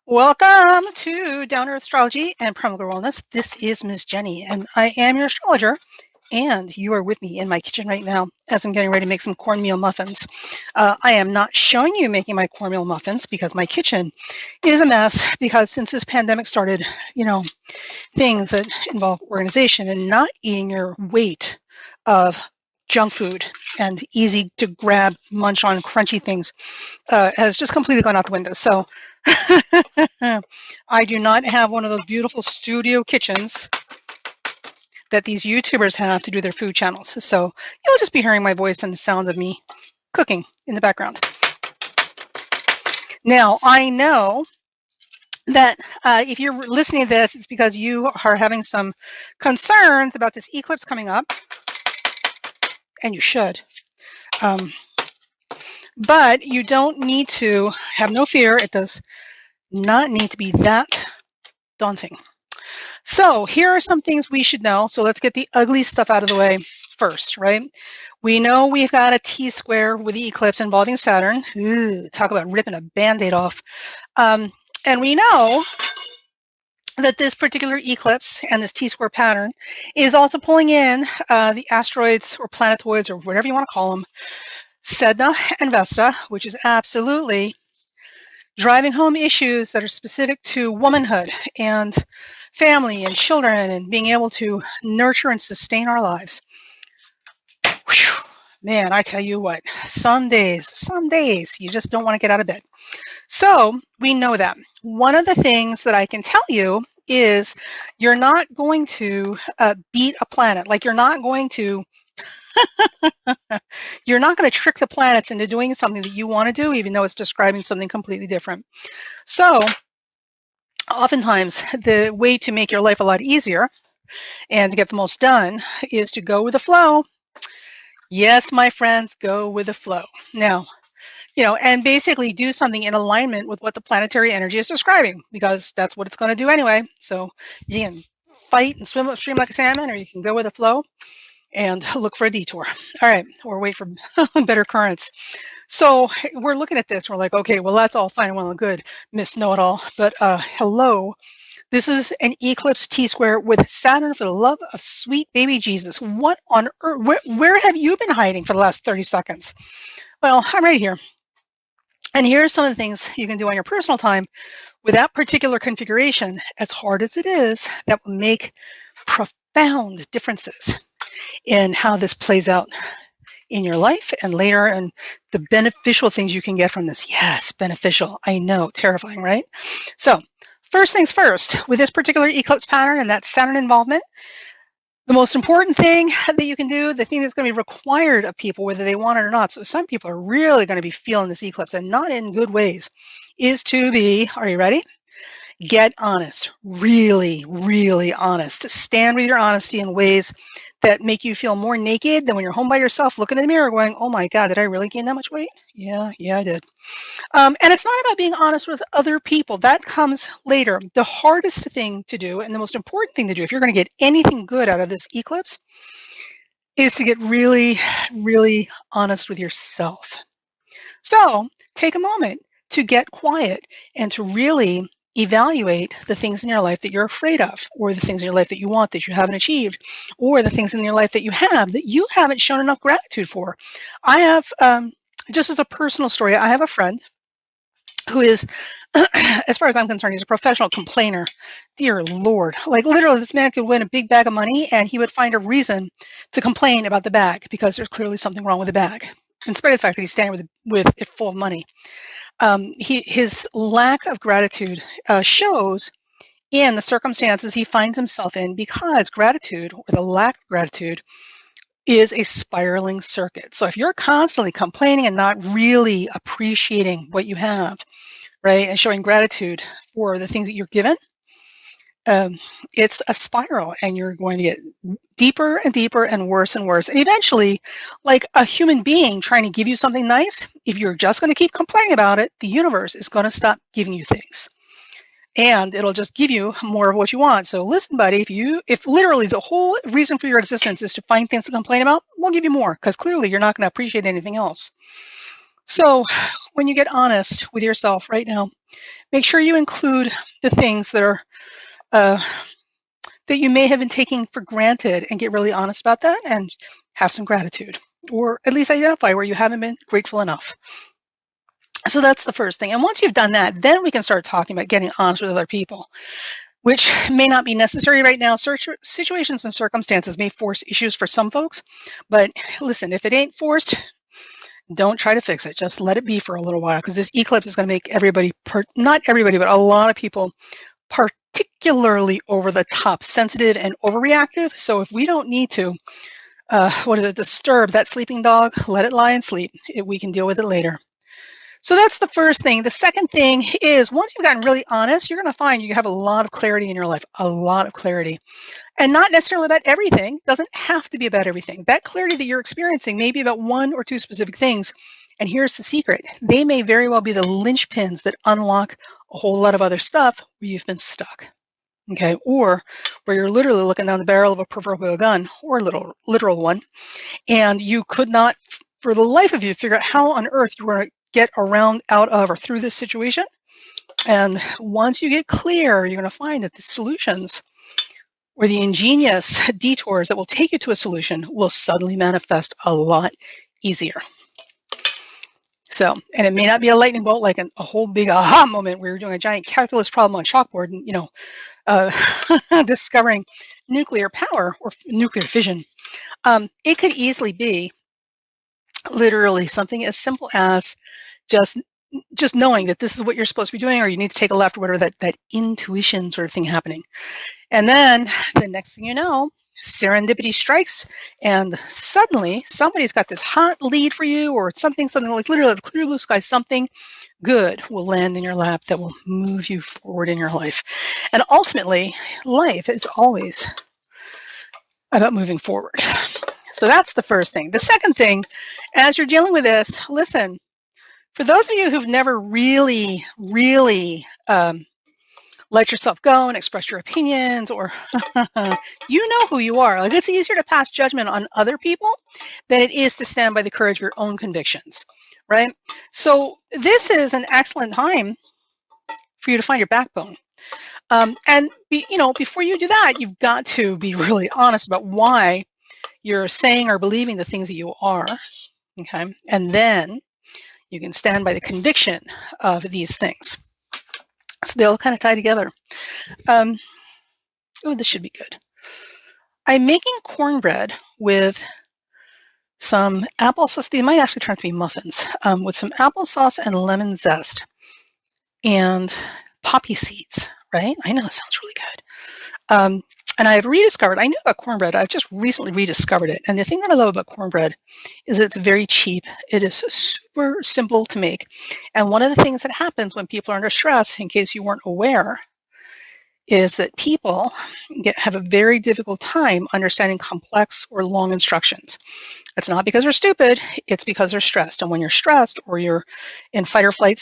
Welcome to Down Earth Astrology and Primal Wellness. This is Ms. Jenny, and I am your astrologer. And you are with me in my kitchen right now as I'm getting ready to make some cornmeal muffins. I am not showing you making my cornmeal muffins because my kitchen is a mess. Because since this pandemic started, things that involve organization and not eating your weight of junk food and easy to grab, munch on crunchy things has just completely gone out the window. So I do not have one of those beautiful studio kitchens that these YouTubers have to do their food channels. So you'll just be hearing my voice and the sound of me cooking in the background. Now, I know that if you're listening to this, it's because you are having some concerns about this eclipse coming up, and you should. But you don't need to have no fear. It does not need to be that daunting. So here are some things we should know. So let's get the ugly stuff out of the way first, right? We know we've got a T-square with the eclipse involving Saturn. Ooh, talk about ripping a Band-Aid off. And we know that this particular eclipse and this T-square pattern is also pulling in the asteroids or planetoids or whatever you want to call them, Sedna and Vesta, which is absolutely driving home issues that are specific to womanhood and family and children and being able to nurture and sustain our lives. Whew. Man, I tell you what, some days, you just don't want to get out of bed. So we know that. One of the things that I can tell you is you're not going to beat a planet. Like you're not going to trick the planets into doing something that you want to do, even though it's describing something completely different. So oftentimes the way to make your life a lot easier and to get the most done is to go with the flow. Yes, my friends, go with the flow. Now, and basically do something in alignment with what the planetary energy is describing, because that's what it's going to do anyway. So you can fight and swim upstream like a salmon, or you can go with the flow and look for a detour. All right, or wait for better currents. So we're looking at this. We're like, okay, well, that's all fine and well and good, Miss Know-It-All. But hello, this is an eclipse T-square with Saturn for the love of sweet baby Jesus. What on earth? Where have you been hiding for the last 30 seconds? Well, I'm right here. And here are some of the things you can do on your personal time with that particular configuration, as hard as it is, that will make profound differences in how this plays out in your life and later, and the beneficial things you can get from this. Yes, beneficial. I know, terrifying, right? So first things first, with this particular eclipse pattern and that Saturn involvement, the most important thing that you can do, the thing that's going to be required of people, whether they want it or not, so some people are really going to be feeling this eclipse and not in good ways, is to be, are you ready? Get honest, really, really honest. Stand with your honesty in ways that make you feel more naked than when you're home by yourself looking in the mirror going, oh my God, did I really gain that much weight? Yeah, I did. And it's not about being honest with other people. That comes later. The hardest thing to do and the most important thing to do if you're going to get anything good out of this eclipse is to get really, really honest with yourself. So take a moment to get quiet and to really evaluate the things in your life that you're afraid of, or the things in your life that you want that you haven't achieved, or the things in your life that you haven't shown enough gratitude for. I have, just as a personal story, I have a friend who is, as far as I'm concerned, he's a professional complainer. Dear Lord. Like literally this man could win a big bag of money and he would find a reason to complain about the bag because there's clearly something wrong with the bag, in spite of the fact that he's standing with it full of money. His lack of gratitude shows in the circumstances he finds himself in, because gratitude, or the lack of gratitude, is a spiraling circuit. So if you're constantly complaining and not really appreciating what you have, right, and showing gratitude for the things that you're given, it's a spiral, and you're going to get deeper and deeper and worse. And eventually, like a human being trying to give you something nice, if you're just going to keep complaining about it, the universe is going to stop giving you things. And it'll just give you more of what you want. So listen, buddy, if literally the whole reason for your existence is to find things to complain about, we'll give you more, because clearly you're not going to appreciate anything else. So when you get honest with yourself right now, Make sure you include the things that are that you may have been taking for granted, and get really honest about that and have some gratitude, or at least identify where you haven't been grateful enough. So that's the first thing. And once you've done that, then we can start talking about getting honest with other people, which may not be necessary right now. Situations and circumstances may force issues for some folks, but listen, if it ain't forced, don't try to fix it. Just let it be for a little while, because this eclipse is going to make everybody, not everybody, but a lot of people particularly over the top sensitive and overreactive. So if we don't need to, disturb that sleeping dog, let it lie and sleep. We can deal with it later. So that's the first thing. The second thing is, once you've gotten really honest, you're going to find you have a lot of clarity in your life, a lot of clarity. And not necessarily about everything. It doesn't have to be about everything. That clarity that you're experiencing may be about one or two specific things. And here's the secret. They may very well be the linchpins that unlock a whole lot of other stuff where you've been stuck. Okay, or where you're literally looking down the barrel of a proverbial gun, or a literal one, and you could not, for the life of you, figure out how on earth you were going to get around, out of, or through this situation. And once you get clear, you're going to find that the solutions, or the ingenious detours that will take you to a solution, will suddenly manifest a lot easier. So, and it may not be a lightning bolt like a whole big aha moment where you're doing a giant calculus problem on chalkboard and, discovering nuclear power or nuclear fission. It could easily be literally something as simple as just knowing that this is what you're supposed to be doing, or you need to take a left, or whatever, that intuition sort of thing happening. And then the next thing you know, serendipity strikes, and suddenly somebody's got this hot lead for you, or something like literally the clear blue sky, something good will land in your lap that will move you forward in your life. And ultimately, life is always about moving forward. So that's the first thing. The second thing, as you're dealing with this, listen, for those of you who've never really let yourself go and express your opinions, or you know who you are. Like, it's easier to pass judgment on other people than it is to stand by the courage of your own convictions, right? So this is an excellent time for you to find your backbone. And before you do that, you've got to be really honest about why you're saying or believing the things that you are, okay? And then you can stand by the conviction of these things. So they all kind of tie together. This should be good. I'm making cornbread with some applesauce. They might actually turn out to be muffins, with some applesauce and lemon zest and poppy seeds, right? I know it sounds really good. And I've rediscovered, I knew about cornbread, I've just recently rediscovered it. And the thing that I love about cornbread is it's very cheap. It is super simple to make. And one of the things that happens when people are under stress, in case you weren't aware, is that people have a very difficult time understanding complex or long instructions. It's not because they're stupid, it's because they're stressed. And when you're stressed, or you're in fight or flight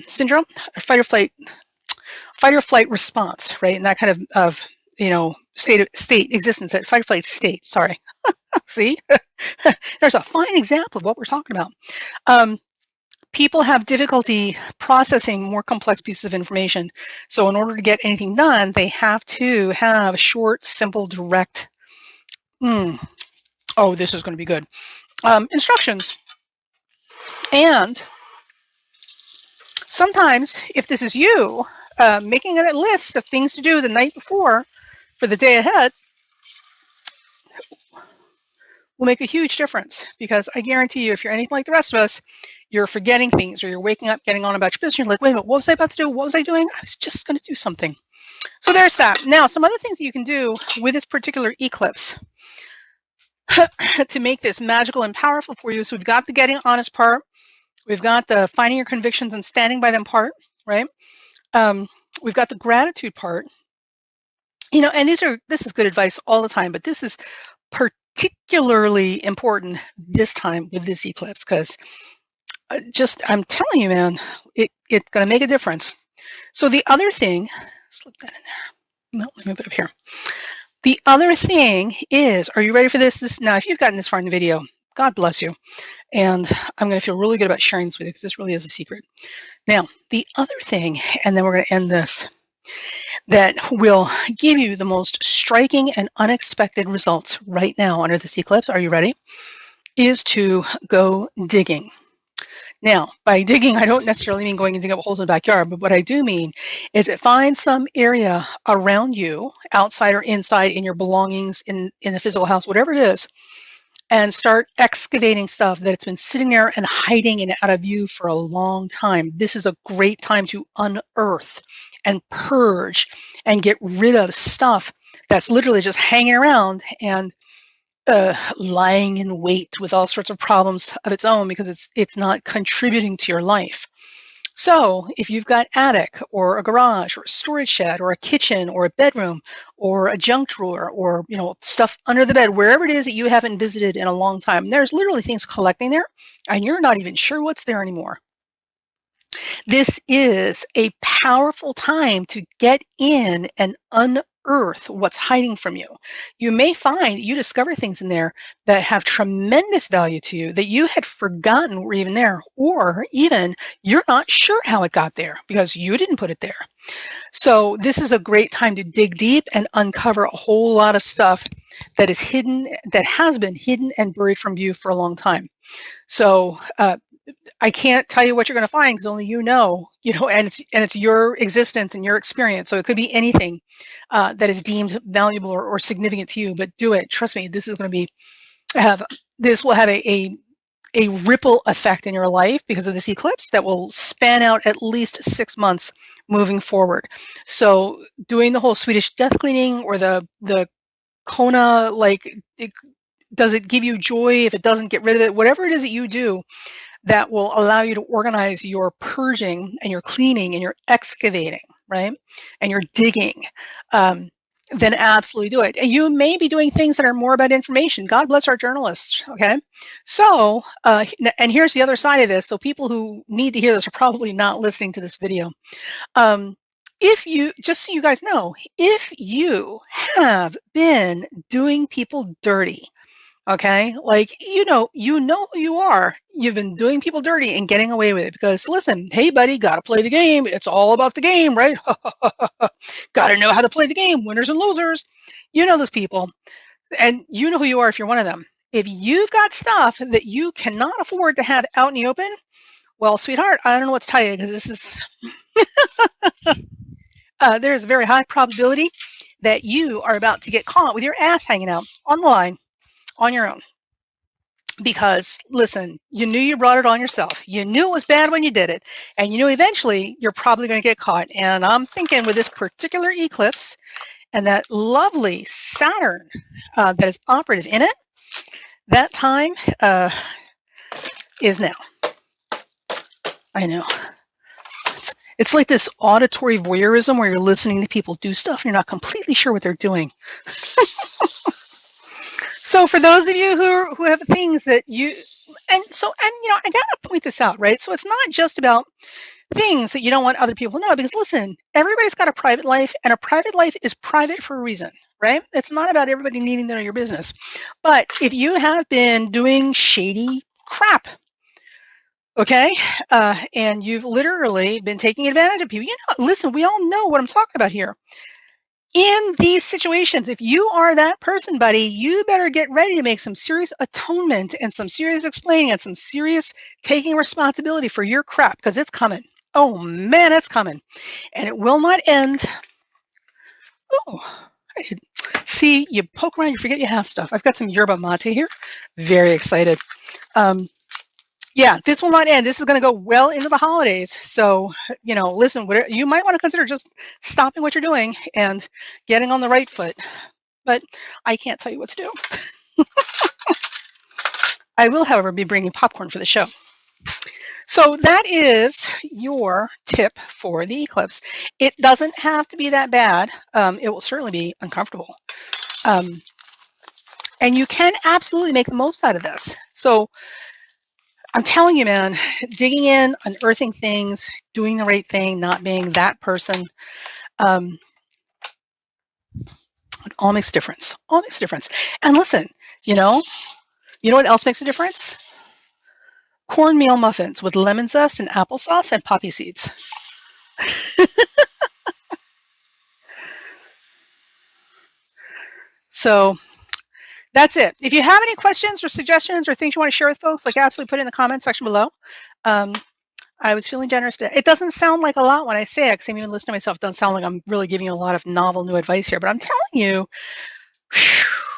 syndrome, or fight or flight response, right? And that kind of state existence, that fight or flight state, sorry. See? There's a fine example of what we're talking about. People have difficulty processing more complex pieces of information. So in order to get anything done, they have to have short, simple, direct, this is going to be good, instructions. And sometimes, if this is you, making a list of things to do the night before for the day ahead will make a huge difference, because I guarantee you, if you're anything like the rest of us, you're forgetting things, or you're waking up, getting on about your business. You're like, wait a minute, what was I about to do? What was I doing? I was just going to do something. So there's that. Now, some other things that you can do with this particular eclipse to make this magical and powerful for you. So we've got the getting honest part. We've got the finding your convictions and standing by them part, right? We've got the gratitude part. And this is good advice all the time, but this is particularly important this time with this eclipse, because I'm telling you, man, it's going to make a difference. So the other thing, slip that in there. No, let me move it up here. The other thing is, are you ready for this? Now, if you've gotten this far in the video, God bless you. And I'm going to feel really good about sharing this with you because this really is a secret. Now, the other thing, and then we're going to end this, that will give you the most striking and unexpected results right now under this eclipse, are you ready? Is to go digging. Now, by digging, I don't necessarily mean going and digging up holes in the backyard, but what I do mean is to find some area around you, outside or inside, in your belongings, in the physical house, whatever it is, and start excavating stuff that's been sitting there and hiding and out of view for a long time. This is a great time to unearth and purge and get rid of stuff that's literally just hanging around and lying in wait with all sorts of problems of its own because it's not contributing to your life. So if you've got attic or a garage or a storage shed or a kitchen or a bedroom or a junk drawer or stuff under the bed, wherever it is that you haven't visited in a long time, there's literally things collecting there and you're not even sure what's there anymore. This is a powerful time to get in and unearth what's hiding from you. You may find you discover things in there that have tremendous value to you that you had forgotten were even there, or even you're not sure how it got there because you didn't put it there. So this is a great time to dig deep and uncover a whole lot of stuff that is hidden, that has been hidden and buried from view for a long time. So I can't tell you what you're going to find because only you know, and it's your existence and your experience. So it could be anything that is deemed valuable or significant to you. But do it. Trust me. This is going to this will have a ripple effect in your life because of this eclipse that will span out at least 6 months moving forward. So doing the whole Swedish death cleaning or the Kona, does it give you joy if it doesn't get rid of it? Whatever it is that you do that will allow you to organize your purging and your cleaning and your excavating, right? And your digging, then absolutely do it. And you may be doing things that are more about information. God bless our journalists, okay? So, and here's the other side of this. So people who need to hear this are probably not listening to this video. If you, just so you guys know, if you have been doing people dirty, okay, you know who you are. You've been doing people dirty and getting away with it because, listen, hey, buddy, got to play the game. It's all about the game, right? Got to know how to play the game, winners and losers. You know those people, and you know who you are if you're one of them. If you've got stuff that you cannot afford to have out in the open, well, sweetheart, I don't know what to tell you because this is there's a very high probability that you are about to get caught with your ass hanging out on the line on your own. Because, listen, you knew you brought it on yourself. You knew it was bad when you did it. And you knew eventually you're probably going to get caught. And I'm thinking with this particular eclipse and that lovely Saturn that is operative in it, that time is now. I know. It's like this auditory voyeurism where you're listening to people do stuff and you're not completely sure what they're doing. So for those of you who have things that I gotta point this out, right? So it's not just about things that you don't want other people to know, because listen, everybody's got a private life, and a private life is private for a reason, right? It's not about everybody needing to know your business. But if you have been doing shady crap, okay, and you've literally been taking advantage of people, listen, we all know what I'm talking about here. In these situations, if you are that person, buddy, you better get ready to make some serious atonement and some serious explaining and some serious taking responsibility for your crap, because it's coming. Oh man, it's coming. And it will not end. Oh, see, you poke around, you forget you have stuff. I've got some yerba mate here. Very excited. Yeah, this will not end. This is going to go well into the holidays. So, listen, you might want to consider just stopping what you're doing and getting on the right foot. But I can't tell you what to do. I will, however, be bringing popcorn for the show. So that is your tip for the eclipse. It doesn't have to be that bad. It will certainly be uncomfortable. And you can absolutely make the most out of this. So I'm telling you, man, digging in, unearthing things, doing the right thing, not being that person, it all makes a difference. All makes a difference. And listen, you know what else makes a difference? cornmeal muffins with lemon zest and applesauce and poppy seeds. So that's it. If you have any questions or suggestions or things you want to share with folks, like absolutely put it in the comment section below. I was feeling generous today. It doesn't sound like a lot when I say it, because I'm even listening to myself. It doesn't sound like I'm really giving you a lot of novel new advice here, but I'm telling you,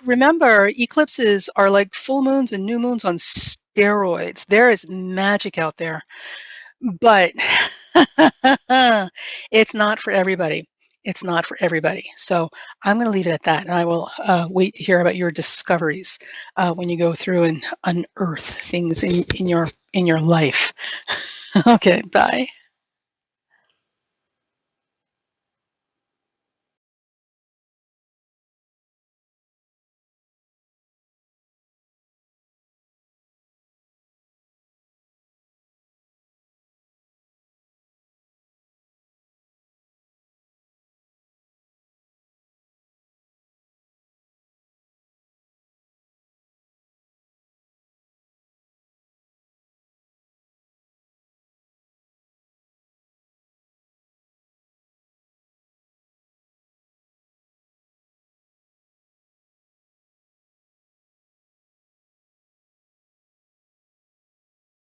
remember, eclipses are like full moons and new moons on steroids. There is magic out there, but it's not for everybody. It's not for everybody. So I'm going to leave it at that, and I will wait to hear about your discoveries when you go through and unearth things in your life. Okay, bye.